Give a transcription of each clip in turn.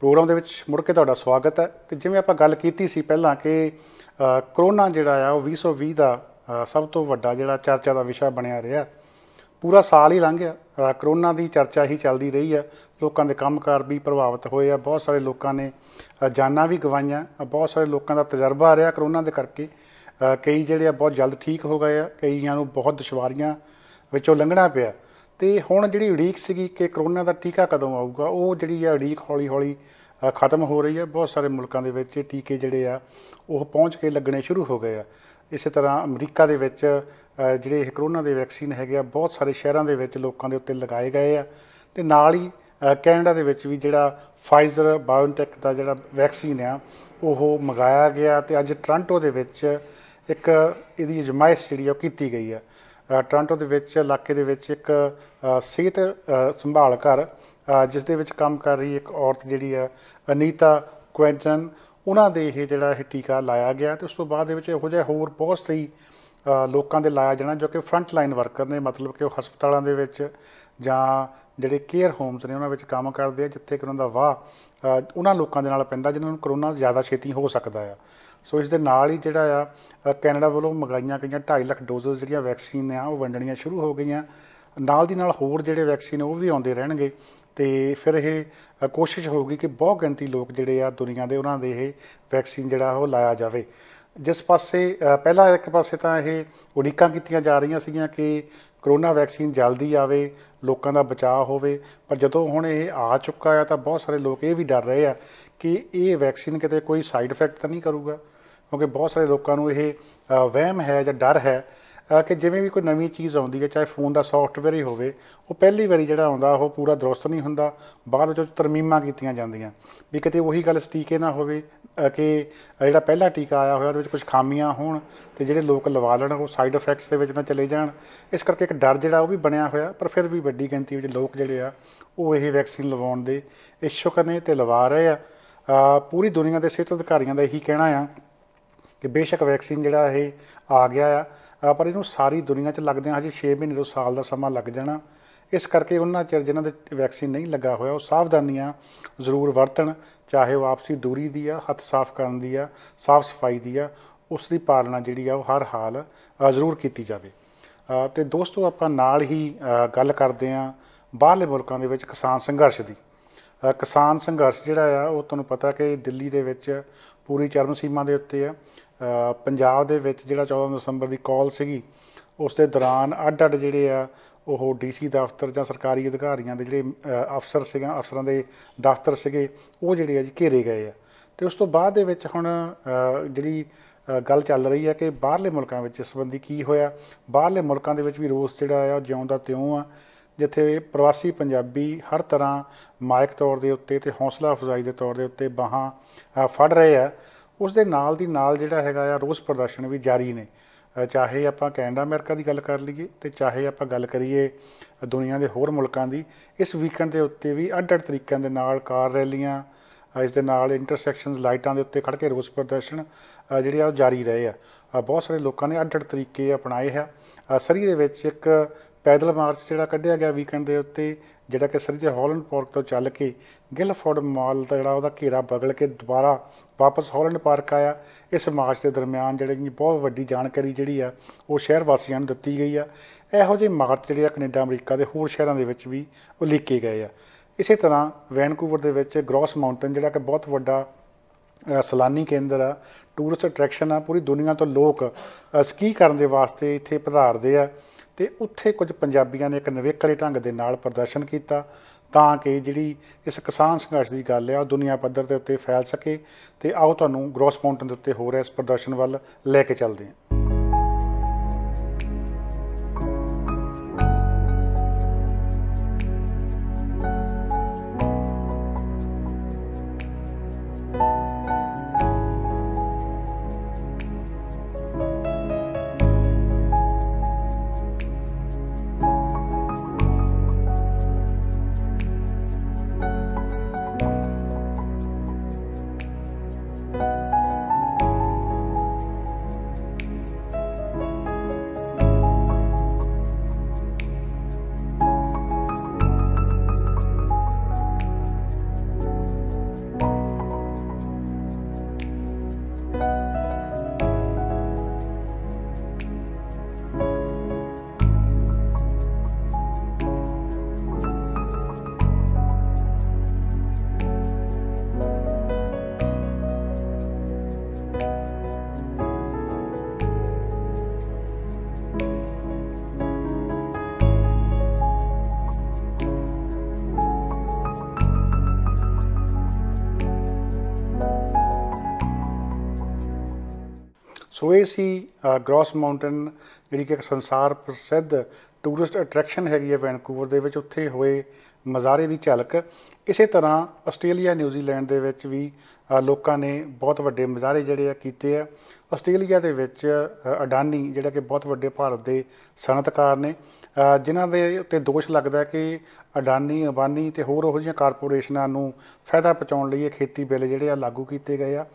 Programme दे विच मुड़ के तुहाडा स्वागत है। तो जिवें आपां गल कीती सी पहलां कि करोना जिहड़ा आ वो 2020 का सब तो वड्डा जिहड़ा चर्चा का विषय बनिया रहा। पूरा साल ही लंघ गया, करोना की चर्चा ही चलती रही है। लोगों के कामकार भी प्रभावित होए आ, बहुत सारे लोगों ने जानां भी गवाईयां, बहुत सारे लोगों का तजर्बा रहा करोना के करके। कई जिहड़े बहुत जल्द ठीक हो गए आ, कईयां नूं बहुत दुश्वारियां विचों लंघना पिया। तो हुण जिहड़ी उड़ीक सीगी कि करोना का टीका कदों आऊगा, वो जिहड़ी आ उड़ीक हौली हौली खत्म हो रही है। बहुत सारे मुल्कों के विच टीके जिहड़े आ वो पहुँच के लगने शुरू हो गए आ। इस तरह अमरीका दे विच जिहड़े करोना के वैक्सीन है बहुत सारे शहरों के विच लोगों के उत्ते लगाए गए आ। ते नाल ही कैनेडा दे विच भी जिहड़ा फाइजर बायोटेक का जिहड़ा वैक्सीन आ वो मंगाया गया। तो अज टोरंटो दे विच एक इहदी अजमाइश जिहड़ी कीती गई है। टोरंटो दे विच इलाके दे विच एक सेहत संभाल घर जिस दे विच काम कर रही एक औरत जिहड़ी है अनीता क्वेंटन, उन्हां दे ये जिहड़ा टीका लाया गया। तो उस तो बाद इहो जिहे होर बहुत सही लोगों के लाया जाना जो कि फ्रंट लाइन वर्कर ने, मतलब कि हस्पतालों के विच जां जिहड़े केयर होम्स ने उन्हां विच काम करते हैं, जिथे कि उन्हां दा वाह उन्हां लोगों के नाल पैंदा जिन्हां नूं करोना ज़्यादा छेती हो सकता है। सो इस दे नाल ही जिहड़ा आ कैनेडा वालों मंगाईयां गईयां 2.5 लाख डोजेस जिहड़ियां वैक्सीन आ वो वंडणियां शुरू हो गईयां। नाल दी नाल होर जिहड़े वैक्सीन वो भी आउंदे रहणगे। तो फिर ये कोशिश होगी कि बहुत गिणती लोग जिहड़े आ दुनिया के उन्हां दे ये वैक्सीन जिहड़ा वो लाया जाए। जिस पासे पहला एक पासे तो ये उड़ीकां कीतियां जा रही सीगियां कि करोना वैक्सीन जल्दी आवे, लोगों का बचाव होवे, पर जदों हुण ये आ चुका है तो बहुत सारे लोग ये भी डर रहे हैं कि ये वैक्सीन किते कोई साइड इफैक्ट तो नहीं करूगा। क्योंकि बहुत सारे लोगों को ये वहम है या डर है कि जिवें भी कोई नवीं चीज़ आउंदी है, चाहे फोन का सॉफ्टवेयर ही होवे, वो पहली बारी जिहड़ा आउंदा वो पूरा दुरुस्त नहीं हुंदा, बाद विच तरमीमां कीतियां जांदियां भी किते वही गल इस टीके ना होवे कि जिहड़ा पहला टीका आया होया उहदे विच कुछ खामियां होण ते जिहड़े लोग लवा लैण वो साइड इफैक्ट्स दे विच ना चले जाण। इस करके एक डर जिहड़ा वो भी बनिया होया। पर फिर भी वड्डी गिणती विच लोग जिहड़े आ वो ये वैक्सीन लवाउण दे इच्छुक ने ते लवा रहे आ। पूरी दुनिया के सेहत अधिकारियों का यही कहना आ कि बेशक वैक्सीन जिहड़ा ये आ गया आ, पर इनू सारी दुनिया च लगदे हजे 6 महीने तो साल का समा लग जाना। इस करके उन्हां चिर जिन्हां दे वैक्सीन नहीं लगा होया वो सावधानियां जरूर वरतन, चाहे वो आपसी दूरी दी आ, हत्थ साफ करन दी आ, साफ सफाई दी आ, उसकी पालना जिहड़ी आ वो हर हाल जरूर कीती जावे। तो दोस्तों आपां नाल ही गल करदे आ बाहरले मुल्कां दे विच किसान संघर्ष दी। किसान संघर्ष जिहड़ा आ वो तुहानूं पता कि दिल्ली दे विच पूरी चरम सीमा दे उत्ते आ। पंजाब दे विच जिहड़ा 14 दसंबर की कॉल सीगी उस दे दौरान अड्ड अड्ड जिहड़े आ वो DC दफ्तर जां सरकारी अधिकारियों के जिहड़े अफसर सीगे, अफसरां दे दफ्तर सीगे वो जिहड़े आ जी घेरे गए आ। तो उस तो बाद दे विच हुण जिहड़ी गल चल रही है कि बाहरले मुल्कां विच इस संबंधी की होया। बाहरले मुल्कां दे विच भी रोस जिहड़ा आ जिउं दा तिउं आ, जिथे प्रवासी पंजाबी हर तरह मायक तौर के उत्ते ते हौसला अफजाई के तौर के उत्ते बाहां फड़ रहे आ। उस दे नाल दी नाल जिहड़ा हैगा आ रोस प्रदर्शन भी जारी ने। चाहे आपां कैनेडा अमेरिका की गल कर लीए तो चाहे आपां गल करिए दुनिया के होर मुल्कां दी, इस वीकेंड के उत्ते भी अड्ड अड्ड तरीकों के नाल कार रैलियां, इस दे नाल इंटरसैक्शनस लाइटां के उत्ते खड़ के रोस प्रदर्शन जिहड़े आ जारी रहे आ। बहुत सारे लोगों ने अड्ड अड्ड तरीके अपनाए है। सरी दे विच एक पैदल मार्च जिहड़ा कढ़िया गया वीकेंड के उत्ते, जिहड़ा कि सरी दे हॉलैंड पार्क तो चल के गिलफोर्ड मॉल का जिहड़ा उहदा घेरा बगल के दोबारा वापस हॉलैंड पार्क आया। इस मार्च के दरम्यान जिहड़ी बहुत वड्डी जानकारी जिहड़ी आ वो शहर वासियों नूं दित्ती गई आ। इहो ਜਿਹੇ मार्च जिहड़े कनेडा अमरीका के होर शहरों के विच भी वो लीके गए आ। इसे तरह वैनकूवर दे विच ग्रॉस माउंटेन जिहड़ा कि बहुत वड्डा सैलानी केंद्र आ, टूरिस्ट अट्रैक्शन आ, पूरी दुनिया तो लोग स्की करन दे वास्ते इत्थे पधारदे आ। तो उत्थे कुछ पंजाबियों ने एक नवेकले ढंग के नाल प्रदर्शन किया तां कि जिहड़ी इस किसान संघर्ष की गल है दुनिया पद्धर के उत्ते फैल सके। तो आओ तुहानूं ग्रॉस माउंटेन के उत्ते हो रहे इस प्रदर्शन वल लैके चलते हैं। ਸੋ ਇਹ ਸੀ ਗ੍ਰੋਸ ਮਾਊਂਟਨ, ਜਿਹੜੀ ਕਿ ਇੱਕ ਸੰਸਾਰ ਪ੍ਰਸਿੱਧ ਟੂਰਿਸਟ ਅਟਰੈਕਸ਼ਨ ਹੈਗੀ ਹੈ ਵੈਨਕੂਵਰ ਦੇ ਵਿੱਚ, ਉੱਥੇ ਹੋਏ ਨਜ਼ਾਰੇ ਦੀ ਝਲਕ। ਇਸੇ ਤਰ੍ਹਾਂ ਆਸਟ੍ਰੇਲੀਆ ਨਿਊਜ਼ੀਲੈਂਡ ਦੇ ਵਿੱਚ ਵੀ ਲੋਕਾਂ ਨੇ ਬਹੁਤ ਵੱਡੇ ਨਜ਼ਾਰੇ ਜਿਹੜੇ ਆ ਕੀਤੇ ਆ। ਆਸਟ੍ਰੇਲੀਆ ਦੇ ਵਿੱਚ ਅਡਾਨੀ ਜਿਹੜਾ ਕਿ ਬਹੁਤ ਵੱਡੇ ਭਾਰਤ ਦੇ ਸਨਅਤਕਾਰ ਨੇ, ਜਿਨ੍ਹਾਂ ਦੇ ਉੱਤੇ ਦੋਸ਼ ਲੱਗਦਾ ਕਿ ਅਡਾਨੀ, ਅੰਬਾਨੀ ਅਤੇ ਹੋਰ ਇਹੋ ਜਿਹੀਆਂ ਕਾਰਪੋਰੇਸ਼ਨਾਂ ਨੂੰ ਫਾਇਦਾ ਪਹੁੰਚਾਉਣ ਲਈ ਇਹ ਖੇਤੀ ਬਿੱਲ ਜਿਹੜੇ ਆ ਲਾਗੂ ਕੀਤੇ ਗਏ ਆ।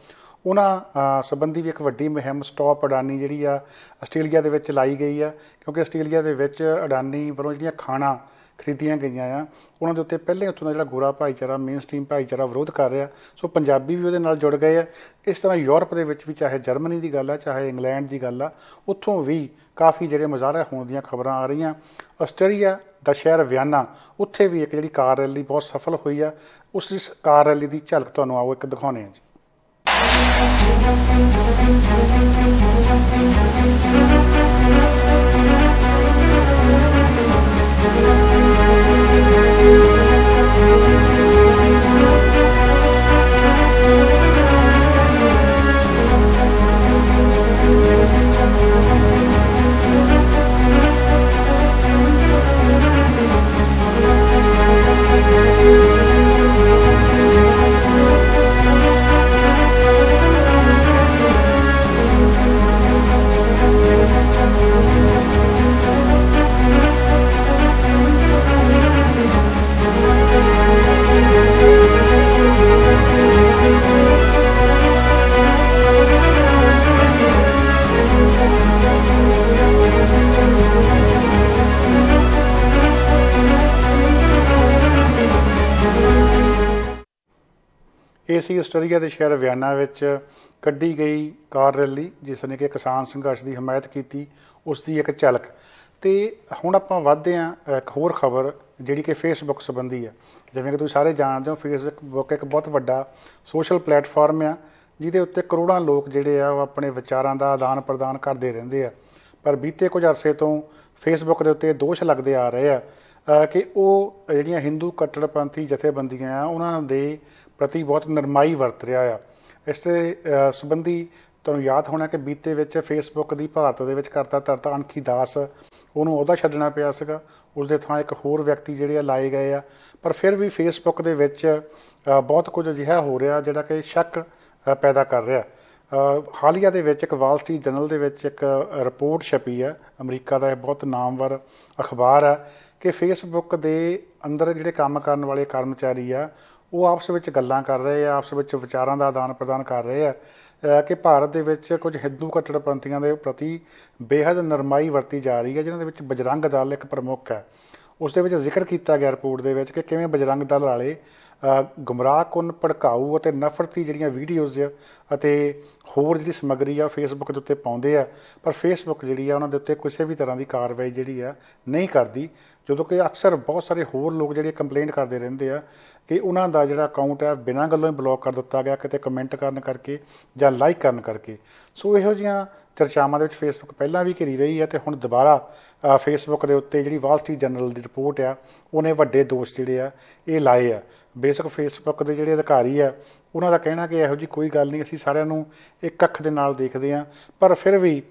ਉਹਨਾਂ ਸੰਬੰਧੀ ਵੀ ਇੱਕ ਵੱਡੀ ਮੁਹਿੰਮ ਸਟਾਪ ਅਡਾਨੀ ਜਿਹੜੀ ਆ ਆਸਟ੍ਰੇਲੀਆ ਦੇ ਵਿੱਚ ਚਲਾਈ ਗਈ ਆ, ਕਿਉਂਕਿ ਆਸਟ੍ਰੇਲੀਆ ਦੇ ਵਿੱਚ ਅਡਾਨੀ ਵੱਲੋਂ ਜਿਹੜੀਆਂ ਖਾਣਾਂ ਖਰੀਦੀਆਂ ਗਈਆਂ ਆ ਉਹਨਾਂ ਦੇ ਉੱਤੇ ਪਹਿਲੇ ਉੱਥੋਂ ਦਾ ਜਿਹੜਾ ਗੋਰਾ ਭਾਈਚਾਰਾ, ਮੇਨ ਸਟ੍ਰੀਮ ਭਾਈਚਾਰਾ ਵਿਰੋਧ ਕਰ ਰਿਹਾ। ਸੋ ਪੰਜਾਬੀ ਵੀ ਉਹਦੇ ਨਾਲ ਜੁੜ ਗਏ ਆ। ਇਸ ਤਰ੍ਹਾਂ ਯੂਰਪ ਦੇ ਵਿੱਚ ਵੀ, ਚਾਹੇ ਜਰਮਨੀ ਦੀ ਗੱਲ ਆ, ਚਾਹੇ ਇੰਗਲੈਂਡ ਦੀ ਗੱਲ ਆ, ਉੱਥੋਂ ਵੀ ਕਾਫੀ ਜਿਹੜੇ ਮੁਜ਼ਾਹਰਾ ਹੋਣ ਦੀਆਂ ਖਬਰਾਂ ਆ ਰਹੀਆਂ। ਆਸਟ੍ਰੇਲੀਆ ਦਾ ਸ਼ਹਿਰ ਵਿਆਨਾ, ਉੱਥੇ ਵੀ ਇੱਕ ਜਿਹੜੀ ਕਾਰ ਰੈਲੀ ਬਹੁਤ ਸਫਲ ਹੋਈ ਆ। ਉਸ ਕਾਰ ਰੈਲੀ ਦੀ ਝਲਕ ਤੁਹਾਨੂੰ ਆਓ ਇੱਕ ਦਿਖਾਉਂਦੇ ਹਾਂ ਜੀ। ਇਹ ਸੀ ਆਸਟ੍ਰੇਲੀਆ ਦੇ ਸ਼ਹਿਰ ਵਿਆਨਾ ਵਿੱਚ ਕੱਢੀ ਗਈ ਕਾਰ ਰੈਲੀ, ਜਿਸ ਨੇ ਕਿ ਕਿਸਾਨ ਸੰਘਰਸ਼ ਦੀ ਹਮਾਇਤ ਕੀਤੀ, ਉਸ ਦੀ ਇੱਕ ਝਲਕ। ਅਤੇ ਹੁਣ ਆਪਾਂ ਵੱਧਦੇ ਹਾਂ ਇੱਕ ਹੋਰ ਖਬਰ ਜਿਹੜੀ ਕਿ ਫੇਸਬੁੱਕ ਸੰਬੰਧੀ ਆ। ਜਿਵੇਂ ਕਿ ਤੁਸੀਂ ਸਾਰੇ ਜਾਣਦੇ ਹੋ, ਫੇਸਬੁੱਕ ਇੱਕ ਬਹੁਤ ਵੱਡਾ ਸੋਸ਼ਲ ਪਲੇਟਫਾਰਮ ਆ, ਜਿਹਦੇ ਉੱਤੇ ਕਰੋੜਾਂ ਲੋਕ ਜਿਹੜੇ ਆ ਉਹ ਆਪਣੇ ਵਿਚਾਰਾਂ ਦਾ ਆਦਾਨ ਪ੍ਰਦਾਨ ਕਰਦੇ ਰਹਿੰਦੇ ਆ। ਪਰ ਬੀਤੇ ਕੁਝ ਅਰਸੇ ਤੋਂ ਫੇਸਬੁੱਕ ਦੇ ਉੱਤੇ ਦੋਸ਼ ਲੱਗਦੇ ਆ ਰਹੇ ਆ ਕਿ ਉਹ ਜਿਹੜੀਆਂ ਹਿੰਦੂ ਕੱਟੜਪੰਥੀ ਜਥੇਬੰਦੀਆਂ ਆ ਉਹਨਾਂ ਦੇ ਪ੍ਰਤੀ ਬਹੁਤ ਨਰਮਾਈ ਵਰਤ ਰਿਹਾ ਆ। ਇਸ ਦੇ ਸੰਬੰਧੀ ਤੁਹਾਨੂੰ ਯਾਦ ਹੋਣਾ ਕਿ ਬੀਤੇ ਵਿੱਚ ਫੇਸਬੁੱਕ ਦੀ ਭਾਰਤ ਦੇ ਵਿੱਚ ਕਰਤਾ ਧਰਤਾ ਅਣਖੀ ਦਾਸ, ਉਹਨੂੰ ਅਹੁਦਾ ਛੱਡਣਾ ਪਿਆ ਸੀਗਾ। ਉਸ ਦੇ ਥਾਂ ਇੱਕ ਹੋਰ ਵਿਅਕਤੀ ਜਿਹੜੇ ਆ ਲਾਏ ਗਏ ਆ। ਪਰ ਫਿਰ ਵੀ ਫੇਸਬੁੱਕ ਦੇ ਵਿੱਚ ਬਹੁਤ ਕੁਝ ਅਜਿਹਾ ਹੋ ਰਿਹਾ ਜਿਹੜਾ ਕਿ ਸ਼ੱਕ ਪੈਦਾ ਕਰ ਰਿਹਾ। ਹਾਲੀਆ ਦੇ ਵਿੱਚ ਇੱਕ ਵਾਲ ਸਟਰੀਟ ਜਰਨਲ ਦੇ ਵਿੱਚ ਇੱਕ ਰਿਪੋਰਟ ਛਪੀ ਹੈ, ਅਮਰੀਕਾ ਦਾ ਇਹ ਬਹੁਤ ਨਾਮਵਰ ਅਖਬਾਰ ਹੈ, ਕਿ ਫੇਸਬੁੱਕ ਦੇ ਅੰਦਰ ਜਿਹੜੇ ਕੰਮ ਕਰਨ ਵਾਲੇ ਕਰਮਚਾਰੀ ਆ ਉਹ ਆਪਸ ਵਿੱਚ ਗੱਲਾਂ ਕਰ ਰਹੇ ਆ, ਆਪਸ ਵਿੱਚ ਵਿਚਾਰਾਂ ਦਾ ਆਦਾਨ ਪ੍ਰਦਾਨ ਕਰ ਰਹੇ ਆ ਕਿ ਭਾਰਤ ਦੇ ਵਿੱਚ ਕੁਝ ਹਿੰਦੂ ਕੱਟੜਪੰਥੀਆਂ ਦੇ ਪ੍ਰਤੀ ਬੇਹੱਦ ਨਰਮਾਈ ਵਰਤੀ ਜਾ ਰਹੀ ਹੈ, ਜਿਨ੍ਹਾਂ ਦੇ ਵਿੱਚ ਬਜਰੰਗ ਦਲ ਇੱਕ ਪ੍ਰਮੁੱਖ ਹੈ। ਉਸ ਦੇ ਵਿੱਚ ਜ਼ਿਕਰ ਕੀਤਾ ਗਿਆ ਰਿਪੋਰਟ ਦੇ ਵਿੱਚ ਕਿ ਕਿਵੇਂ ਬਜਰੰਗ ਦਲ ਵਾਲੇ ਗੁੰਮਰਾਹਕੁੰਨ, ਭੜਕਾਊ ਅਤੇ ਨਫ਼ਰਤੀ ਜਿਹੜੀਆਂ ਵੀਡੀਓਜ਼ ਅਤੇ ਹੋਰ ਜਿਹੜੀ ਸਮੱਗਰੀ ਆ ਫੇਸਬੁੱਕ ਦੇ ਉੱਤੇ ਪਾਉਂਦੇ ਆ, ਪਰ ਫੇਸਬੁੱਕ ਜਿਹੜੀ ਆ ਉਹਨਾਂ ਦੇ ਉੱਤੇ ਕਿਸੇ ਵੀ ਤਰ੍ਹਾਂ ਦੀ ਕਾਰਵਾਈ ਜਿਹੜੀ ਆ ਨਹੀਂ ਕਰਦੀ। ਜਦੋਂ ਕਿ ਅਕਸਰ ਬਹੁਤ ਸਾਰੇ ਹੋਰ ਲੋਕ ਜਿਹੜੇ ਕੰਪਲੇਂਟ ਕਰਦੇ ਰਹਿੰਦੇ ਆ ਕਿ ਉਹਨਾਂ ਦਾ ਜਿਹੜਾ ਅਕਾਊਂਟ ਹੈ ਬਿਨਾਂ ਗੱਲੋਂ ਹੀ ਬਲੌਕ ਕਰ ਦਿੱਤਾ ਗਿਆ, ਕਿਤੇ ਕਮੈਂਟ ਕਰਨ ਕਰਕੇ ਜਾਂ ਲਾਈਕ ਕਰਨ ਕਰਕੇ। ਸੋ ਇਹੋ ਜਿਹੀਆਂ ਚਰਚਾਵਾਂ ਦੇ ਵਿੱਚ ਫੇਸਬੁੱਕ ਪਹਿਲਾਂ ਵੀ ਘਿਰੀ ਰਹੀ ਹੈ ਅਤੇ ਹੁਣ ਦੁਬਾਰਾ ਫੇਸਬੁੱਕ ਦੇ ਉੱਤੇ ਜਿਹੜੀ ਵਾਲ ਸਟਰੀਟ ਜਰਨਲ ਦੀ ਰਿਪੋਰਟ ਆ ਉਹਨੇ ਵੱਡੇ ਦੋਸ਼ ਜਿਹੜੇ ਆ ਇਹ ਲਾਏ ਆ। ਬੇਸ਼ੱਕ ਫੇਸਬੁੱਕ ਦੇ ਜਿਹੜੇ ਅਧਿਕਾਰੀ ਆ ਉਹਨਾਂ ਦਾ ਕਹਿਣਾ ਕਿ ਇਹੋ ਜਿਹੀ ਕੋਈ ਗੱਲ ਨਹੀਂ, ਅਸੀਂ ਸਾਰਿਆਂ ਨੂੰ ਇੱਕ ਅੱਖ ਦੇ ਨਾਲ ਦੇਖਦੇ ਹਾਂ, ਪਰ ਫਿਰ ਵੀ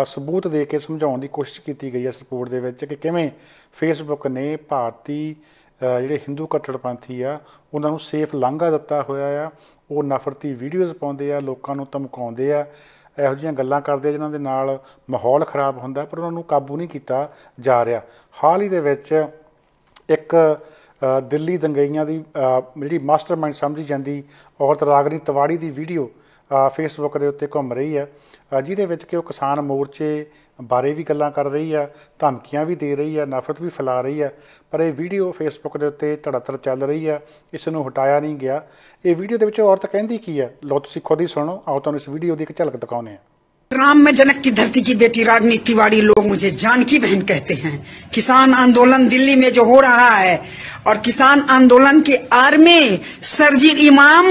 ਸਬੂਤ ਦੇ ਕੇ ਸਮਝਾਉਣ ਦੀ ਕੋਸ਼ਿਸ਼ ਕੀਤੀ ਗਈ ਹੈ ਇਸ ਰਿਪੋਰਟ ਦੇ ਵਿੱਚ ਕਿ ਕਿਵੇਂ ਫੇਸਬੁੱਕ ਨੇ ਭਾਰਤੀ ਜਿਹੜੇ ਹਿੰਦੂ ਕੱਟੜਪੰਥੀ ਆ ਉਹਨਾਂ ਨੂੰ ਸੇਫ ਲਾਂਘਾ ਦਿੱਤਾ ਹੋਇਆ ਆ। ਉਹ ਨਫ਼ਰਤੀ ਵੀਡੀਓਜ਼ ਪਾਉਂਦੇ ਆ, ਲੋਕਾਂ ਨੂੰ ਧਮਕਾਉਂਦੇ ਆ, ਇਹੋ ਜਿਹੀਆਂ ਗੱਲਾਂ ਕਰਦੇ ਜਿਨ੍ਹਾਂ ਦੇ ਨਾਲ ਮਾਹੌਲ ਖ਼ਰਾਬ ਹੁੰਦਾ, ਪਰ ਉਹਨਾਂ ਨੂੰ ਕਾਬੂ ਨਹੀਂ ਕੀਤਾ ਜਾ ਰਿਹਾ। ਹਾਲ ਹੀ ਦੇ ਵਿੱਚ ਇੱਕ ਦਿੱਲੀ ਦੰਗਈਆਂ ਦੀ ਜਿਹੜੀ ਮਾਸਟਰਮਾਈਂਡ ਸਮਝੀ ਜਾਂਦੀ ਔਰਤ ਰਾਗਨੀ ਤਿਵਾੜੀ ਦੀ ਵੀਡੀਓ ਫੇਸਬੁੱਕ ਦੇ ਉੱਤੇ ਘੁੰਮ ਰਹੀ ਹੈ, ਜਿਹਦੇ ਵਿੱਚ ਕਿ ਉਹ ਕਿਸਾਨ ਮੋਰਚੇ ਬਾਰੇ ਵੀ ਗੱਲਾਂ ਕਰ ਰਹੀ ਆ, ਧਮਕੀਆਂ ਵੀ ਦੇ ਰਹੀ ਆ, ਨਫ਼ਰਤ ਵੀ ਫੈਲਾ ਰਹੀ ਆ। ਪਰ ਇਹ ਵੀਡੀਓ ਫੇਸਬੁੱਕ ਦੇ ਉੱਤੇ ਧੜਾਧੜ ਚੱਲ ਰਹੀ ਆ, ਇਸ ਨੂੰ ਹਟਾਇਆ ਨਹੀਂ ਗਿਆ। ਇਹ ਵੀਡੀਓ ਦੇ ਵਿੱਚ ਔਰਤ ਕਹਿੰਦੀ ਕੀ ਹੈ, ਲਓ ਤੁਸੀਂ ਖੁਦ ਹੀ ਸੁਣੋ। ਆਓ ਤੁਹਾਨੂੰ ਇਸ ਵੀਡੀਓ ਦੀ ਇੱਕ ਝਲਕ ਦਿਖਾਉਂਦੇ ਹਾਂ। राम में जनक की धरती की बेटी रागनी तिवारी, लोग मुझे जानकी बहन कहते हैं। किसान आंदोलन दिल्ली में जो हो रहा है और किसान आंदोलन के आड़ में सरजील इमाम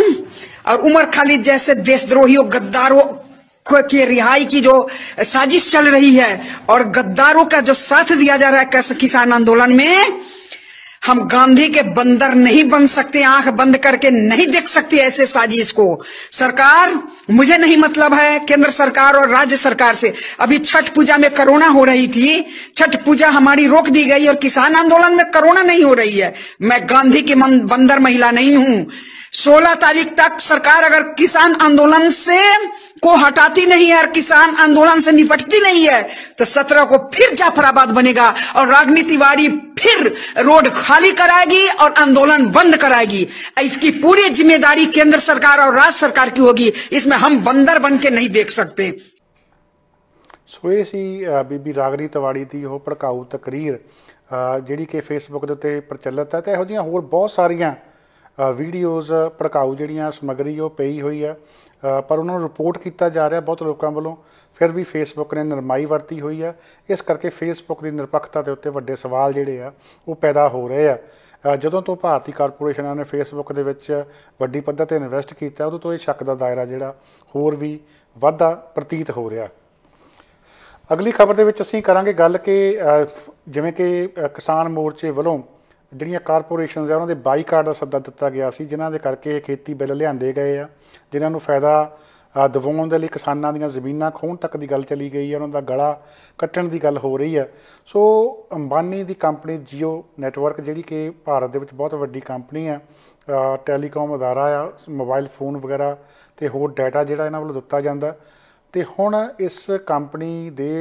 और उमर खालिद जैसे देशद्रोहियों गद्दारों की रिहाई की जो साजिश चल रही है और गद्दारों का जो साथ दिया जा रहा है किसान आंदोलन में, हम गांधी के बंदर नहीं बन सकते, आंख बंद करके नहीं देख सकते ऐसे साजिश को। सरकार, मुझे नहीं मतलब है केंद्र सरकार और राज्य सरकार से। अभी छठ पूजा में कोरोना हो रही थी, छठ पूजा हमारी रोक दी गई और किसान आंदोलन में कोरोना नहीं हो रही है। मैं गांधी की बंदर महिला नहीं हूं। 16 तारीख तक सरकार अगर किसान आंदोलन से को हटाती नहीं है और किसान आंदोलन से निपटती नहीं है तो 17 को फिर जाफराबाद बनेगा और राजनीतिवादी फिर रोड खाली कराएगी और आंदोलन बंद कराएगी। इसकी पूरी जिम्मेदारी केंद्र सरकार और राज्य सरकार की होगी। इसमें हम बंदर बन के नहीं देख सकते। सो ये सी बीबी रागनी तिवाड़ी की वो भड़काऊ तकरीर जिहड़ी कि फेसबुक के उत्ते प्रचलित है, तो इहो जिहियां होर बहुत सारियां वीडियोज़ भड़काऊ जिहड़ियां समग्री वो पई हुई है, पर उन्होंने रिपोर्ट किया जा रहा बहुत लोगों वालों। फिर भी फेसबुक ने नरमाई वरती हुई है, इस करके फेसबुक की निरपक्षता के उत्ते वड्डे सवाल जिहड़े आ वो पैदा हो रहे हैं। जदों तो भारतीय कारपोरेशनां ने फेसबुक दे विच वड्डी पद्धर ते इन्वैसट किया, उदों तो ये शक का दायरा जिहड़ा होर भी वधदा प्रतीत हो रहा। अगली खबर दे विच असीं करांगे गल कि जिवें कि किसान मोर्चे वालों ਜਿਹੜੀਆਂ कारपोरेशन है उन्होंने बाईकाट का सद्दा दिता गया सी, जिन्हां दे करके खेती बिल लिआंदे गए आ, जिन्हां नूं फायदा दिवाउण दे लई किसानां दीयां ज़मीनां खोहण तक की गल चली गई है, उन्हां दा गला कट्टण की गल हो रही है। सो अंबानी की कंपनी जियो नैटवर्क जिहड़ी कि भारत दे विच बहुत वड्डी कंपनी है, टैलीकॉम अदारा आ, मोबाइल फोन वगैरह ते होर डाटा जिहड़ा इन्हां वल्लों दित्ता जांदा। तो हुण इस कंपनी दे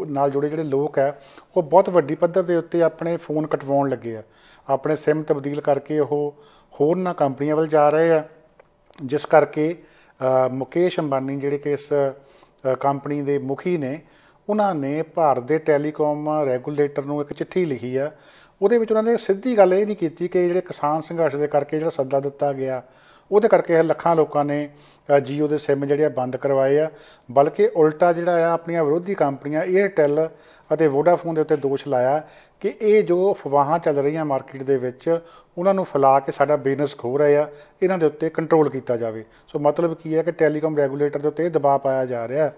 नाल जुड़े जिहड़े लोग है वो बहुत वड्डी पद्धर दे उत्ते अपने फोन कटवाउण लगे आ, अपने सिम तब्दील करके वो होरनां कंपनियां वल जा रहे हैं, जिस करके मुकेश अंबानी जिहड़े कि इस कंपनी के मुखी ने उन्होंने भारत के टैलीकॉम रैगूलेटर नूं एक चिट्ठी लिखी है। उहदे विच उन्होंने सीधी गल ये नहीं की कि जिहड़े किसान संघर्ष के करके जिहड़ा सद्दा दिता गया उहदे करके लखां लोगों ने जियो के सिम जिहड़े बंद करवाए आ, बल्कि उल्टा जिहड़ा आ अपनियां विरोधी कंपनियां एयरटैल अते वोडाफोन के उत्ते दोष लाया कि ये जो अफवाहां चल रही मार्केट के विच उन्हां नूं फैला के साडा बिजनस खो रहे आ, इन्हां दे उत्ते कंट्रोल किया जाए। सो मतलब की है कि टैलीकॉम रैगूलेटर के उत्ते दबाव पाया जा रहा है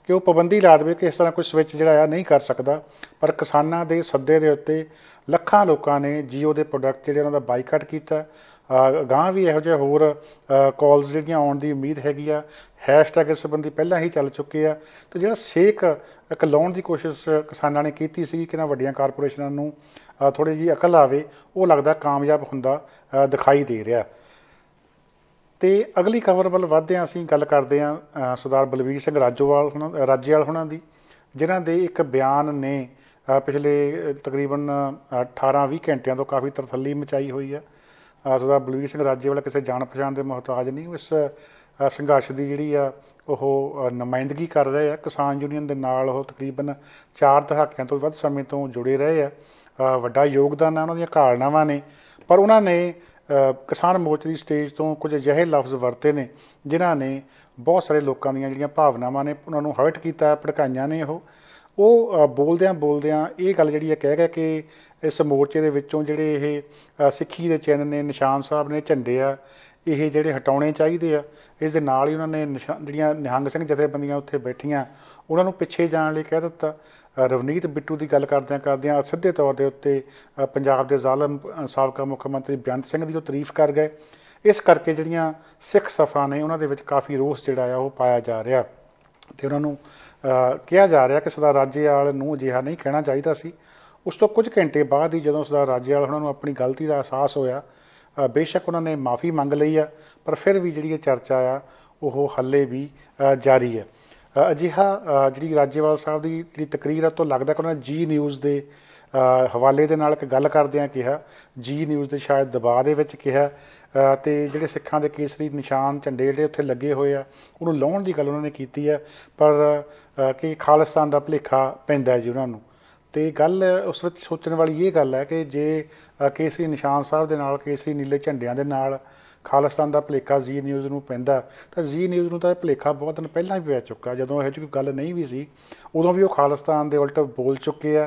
कि वो पाबंदी ला दे कि इस तरह कोई स्विच जिहड़ा नहीं कर सकता, पर किसानां दे सद्दे दे उत्ते लखां लोगों ने जियो के प्रोडक्ट जिहड़े उन्हां दा बाईकाट किया। गांह भी इहो जिहे होर कॉल्स जिहड़ियां आउण दी उम्मीद हैगी आ, हैशटैग इस संबंधी पहलां ही चल चुके हैं। तो जिहड़ा सेक एक लाउण की कोशिश किसानां ने कीती सी कि इन्हां वड्डियां कारपोरेशनां नूं थोड़ी जी अकल आवे, वो लगदा कामयाब हुंदा दिखाई दे रहा। तो अगली खबर वल वधदे हां, असीं गल करदे हां सरदार बलवीर सिंह राज्यवाल हुणां दी, जिन्हां दे एक बयान ने पिछले तकरीबन 18-20 घंटिਆਂ तो काफ़ी तरथली मचाई हुई है। सरदार बलवीर सिंह राज्यवाल किसी जान पछाण के मुहताज नहीं, इस संघर्ष की जिहड़ी आ ਉਹ ਨੁਮਾਇੰਦਗੀ कर रहे हैं। किसान यूनीयन के नाल ਉਹ तकरीबन 4 ਦਹਾਕਿਆਂ ਤੋਂ ਵੱਧ ਸਮੇਂ ਤੋਂ जुड़े रहे ਆ, ਵੱਡਾ योगदान है उन्होंने घालनावां ने, पर उन्होंने किसान मोर्चे की स्टेज तो कुछ अजिहे लफ्ज़ वरते ने जिन्हां ने बहुत सारे लोगों ਦੀਆਂ ਜਿਹੜੀਆਂ भावनावां ने उन्होंने हर्ट किया, भड़काइयां ने। ਉਹ बोलदियां ये गल जिहड़ी कह गए कि इस मोर्चे के विचों जिहड़े ये सिੱਖੀ ਦੇ चिन्ह ने, निशान साहब ने, झंडे आ, ਇਹ ਜਿਹੜੇ ਹਟਾਉਣੇ ਚਾਹੀਦੇ ਆ। ਇਸ ਦੇ ਨਾਲ ਹੀ ਉਹਨਾਂ ਨੇ ਜਿਹੜੀਆਂ ਨਿਹੰਗ ਸਿੰਘ ਜਥੇਬੰਦੀਆਂ ਉੱਥੇ ਬੈਠੀਆਂ ਉਹਨਾਂ ਨੂੰ ਪਿੱਛੇ ਜਾਣ ਲਈ ਕਹਿ ਦਿੱਤਾ। ਰਵਨੀਤ ਬਿੱਟੂ ਦੀ ਗੱਲ ਕਰਦਿਆਂ ਸਿੱਧੇ ਤੌਰ ਦੇ ਉੱਤੇ ਪੰਜਾਬ ਦੇ ਜ਼ਾਲਮ ਸਾਬਕਾ ਮੁੱਖ ਮੰਤਰੀ ਬੇਅੰਤ ਸਿੰਘ ਦੀ ਉਹ ਤਾਰੀਫ ਕਰ ਗਏ। ਇਸ ਕਰਕੇ ਜਿਹੜੀਆਂ ਸਿੱਖ ਸਫਾ ਨੇ ਉਹਨਾਂ ਦੇ ਵਿੱਚ ਕਾਫੀ ਰੋਸ ਜਿਹੜਾ ਆ ਉਹ ਪਾਇਆ ਜਾ ਰਿਹਾ ਤੇ ਉਹਨਾਂ ਨੂੰ ਕਿਹਾ ਜਾ ਰਿਹਾ ਕਿ ਸਰਦਾਰ ਰਾਜੇਵਾਲ ਨੂੰ ਅਜਿਹਾ ਨਹੀਂ ਕਹਿਣਾ ਚਾਹੀਦਾ ਸੀ। ਉਸ ਤੋਂ ਕੁਝ ਘੰਟੇ ਬਾਅਦ ਹੀ ਜਦੋਂ ਸਰਦਾਰ ਰਾਜੇਵਾਲ ਉਹਨਾਂ ਨੂੰ ਆਪਣੀ ਗਲਤੀ ਦਾ ਅਹਿਸਾਸ ਹੋਇਆ, बेशक उन्होंने माफ़ी मंग ली है, पर फिर भी जी चर्चा आ वो हले भी जारी है। अजिहा जी राज्यपाल साहब की जी तकरीर है तो लगता कि उन्होंने जी न्यूज़ के हवाले के नाल एक गल करदिआं कहा, जी न्यूज़ के शायद दबाव के विच कहा, तो जिहड़े सिखां दे केसरी निशान झंडे जिहड़े उत्थे लगे हुए आ उन्होंने लाउण की गल उन्होंने की है, पर कि खालिस्तान का भुलेखा पैंदा है जी उन्होंने। तो गल उस विच सोचने वाली ये गल है कि जे केसरी निशान साहब के नाल, केसरी नीले झंडियां दे नाल खालिस्तान का भुलेखा जी न्यूज़ नूं पैंदा, तो जी न्यूज़ नूं तां भुलेखा बहुत दिन पहलां भी पै चुका। जदों इहो जी कोई गल नहीं भी सी उदों भी वो खालिस्तान के उल्ट बोल चुके आ।